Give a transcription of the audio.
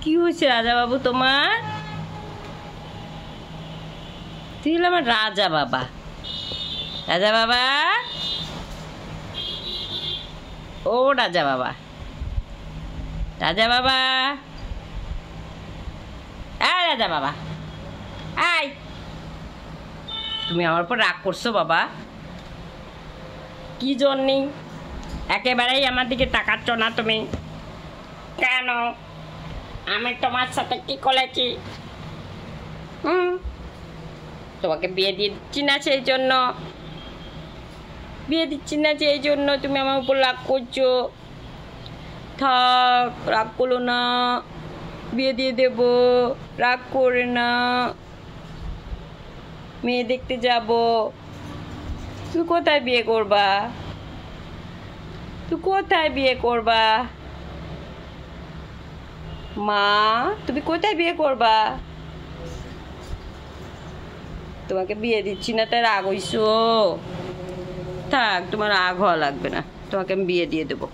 কি হয়েছে রাজা বাবু তোমার? তুই হলো আমার রাজা বাবা। রাজা বাবা, ও রাজা বাবা, রাজা বাবা, আয় রাজা বাবা, আয়। তুমি আমার উপর রাগ করছো বাবা? কি জন্যে? একেবারেই আমার দিকে তাকাচ্ছ না তুমি কেন? আমি তোমার সাথে কি করেছি? তোমাকে বিয়ে দিয়ে দিচ্ছি না সেই জন্য, বিয়ে দিচ্ছি না সেই জন্য তুমি আমার উপর রাগ করছো। থাক, রাগ করো না, বিয়ে দিয়ে দেব, রাগ করে না। মেয়ে দেখতে যাব। তুমি কোথায় বিয়ে করবা? তুই কোথায় বিয়ে করবা? মা, তুমি কোথায় বিয়ে করবা? তোমাকে বিয়ে দিচ্ছি না তাই রাগ হইছো? থাক, তোমার রাগ হওয়া লাগবে না, তোমাকে আমি বিয়ে দিয়ে দেবো।